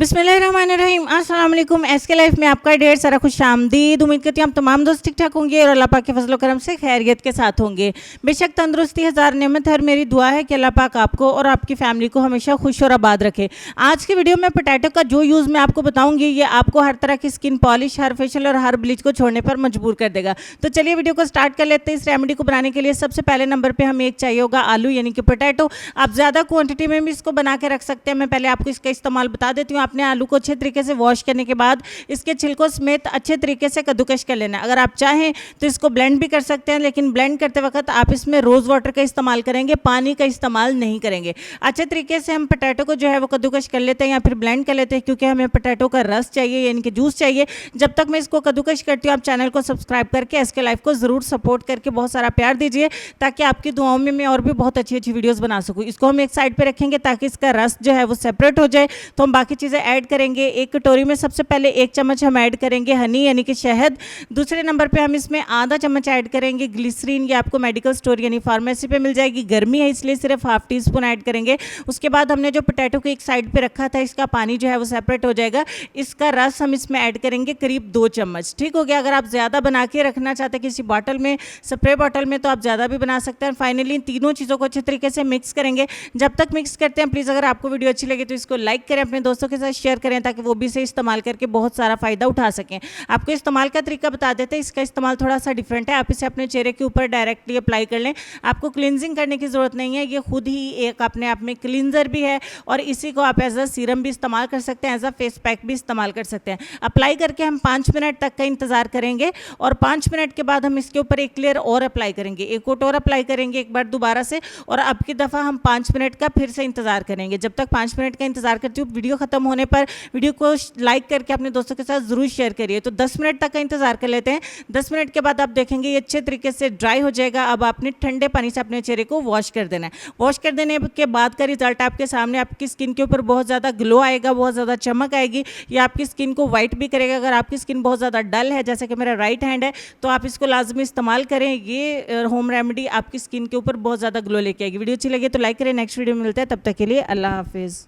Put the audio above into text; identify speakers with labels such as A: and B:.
A: बिस्मिल्लाहिर्रहमानिर्रहीम। अस्सलाम वालेकुम। एसके लाइफ में आपका ढेर सारा खुश आमदीद। उम्मीद करती हूँ आप तमाम दोस्त ठीक ठाक होंगे और अल्लाह पाक के फजल करम से खैरियत के साथ होंगे। बेशक तंदुरुस्ती हज़ार नेमत है और मेरी दुआ है कि अल्लाह पाक आपको और आपकी फैमिली को हमेशा खुश और आबाद रखे। आज की वीडियो में पोटैटो का जो यूज़ मैं आपको बताऊँगी ये आपको हर तरह की स्किन पॉलिश, हर फेशियल और हर ब्लीच को छोड़ने पर मजबूर कर देगा। तो चलिए वीडियो को स्टार्ट कर लेते हैं। इस रेमेडी को बनाने के लिए सबसे पहले नंबर पर हमें एक चाहिए होगा आलू यानी कि पोटैटो। आप ज़्यादा क्वान्टिटी में भी इसको बना के रख सकते हैं। मैं पहले आपको इसका इस्तेमाल बता देती हूँ। आपने आलू को अच्छे तरीके से वॉश करने के बाद इसके छिलकों समेत अच्छे तरीके से कद्दूकश कर लेना है। अगर आप चाहें तो इसको ब्लेंड भी कर सकते हैं, लेकिन ब्लेंड करते वक्त आप इसमें रोज़ वाटर का इस्तेमाल करेंगे, पानी का इस्तेमाल नहीं करेंगे। अच्छे तरीके से हम पोटैटो को जो है वो कद्दूकश कर लेते हैं या फिर ब्लेंड कर लेते हैं, क्योंकि हमें पोटैटो का रस चाहिए यानी कि जूस चाहिए। जब तक मैं इसको कद्दूकश करती हूँ आप चैनल को सब्सक्राइब करके एसके लाइफ को ज़रूर सपोर्ट करके बहुत सारा प्यार दीजिए, ताकि आपकी दुआओं में मैं और भी बहुत अच्छी अच्छी वीडियोज़ बना सकूँ। इसको हम एक साइड पर रखेंगे ताकि इसका रस जो है वो सेपरेट हो जाए। तो हम बाकी चीज़ें ऐड करेंगे। एक कटोरी में सबसे पहले 1 चम्मच हम ऐड करेंगे हनी यानी कि शहद। दूसरे नंबर पे हम इसमें आधा चम्मच ऐड करेंगे ग्लिसरीन। ये आपको मेडिकल स्टोर यानी फार्मेसी पे मिल जाएगी। गर्मी है इसलिए सिर्फ हाफ टी स्पून ऐड करेंगे। उसके बाद हमने जो पोटैटो को एक साइड पे रखा था इसका पानी जो है वो सेपरेट हो जाएगा। इसका रस हम इसमें ऐड करेंगे करीब 2 चम्मच। ठीक हो गया। अगर आप ज़्यादा बना के रखना चाहते हैं किसी बॉटल में, स्प्रे बॉटल में, तो आप ज़्यादा भी बना सकते हैं। फाइनली इन तीनों चीज़ों को अच्छे तरीके से मिक्स करेंगे। जब तक मिक्स करते हैं प्लीज़ अगर आपको वीडियो अच्छी लगे तो इसको लाइक करें, अपने दोस्तों के साथ शेयर करें ताकि वो भी इसे इस्तेमाल करके बहुत सारा फ़ायदा उठा सकें। आपको इस्तेमाल का तरीका बता देते हैं। इसका इस्तेमाल थोड़ा सा डिफरेंट है। आप इसे अपने चेहरे के ऊपर डायरेक्टली अप्लाई कर लें। आपको क्लिनजिंग करने की ज़रूरत नहीं है। ये खुद ही एक अपने आप में क्लिनजर भी है और इसी को आप एज अ सीरम भी इस्तेमाल कर सकते हैं, एज अ फेस पैक भी इस्तेमाल कर सकते हैं। अप्लाई करके हम 5 मिनट तक का इंतज़ार करेंगे और 5 मिनट के बाद हम इसके ऊपर एक लेयर और अप्लाई करेंगे, एक कोट और अप्लाई करेंगे एक बार दोबारा से, और अब की दफ़ा हम 5 मिनट का फिर से इंतज़ार करेंगे। जब तक 5 मिनट का इंतज़ार करती हूँ, वीडियो ख़त्म होने पर वीडियो को लाइक करके अपने दोस्तों के साथ ज़रूर शेयर करिए। तो 10 मिनट तक का इंतज़ार कर लेते हैं। 10 मिनट के बाद आप देखेंगे ये अच्छे तरीके से ड्राई हो जाएगा। अब आपने ठंडे पानी से अपने चेहरे को वॉश कर देना है। वॉश कर देने के बाद का रिजल्ट आपके सामने, आपकी स्किन के ऊपर बहुत ज़्यादा ग्लो आएगा, बहुत ज़्यादा चमक आएगी। ये आपकी स्किन को वाइट भी करेगा। अगर आपकी स्किन बहुत ज़्यादा डल है, जैसे कि मेरा राइट हैंड है, तो आप इसको लाजमी इस्तेमाल करें। ये होम रेमेडी आपकी स्किन के ऊपर बहुत ज़्यादा ग्लो लेके आएगी। वीडियो अच्छी लगी तो लाइक करें। नेक्स्ट वीडियो में मिलते हैं, तब तक के लिए अल्लाह हाफिज़।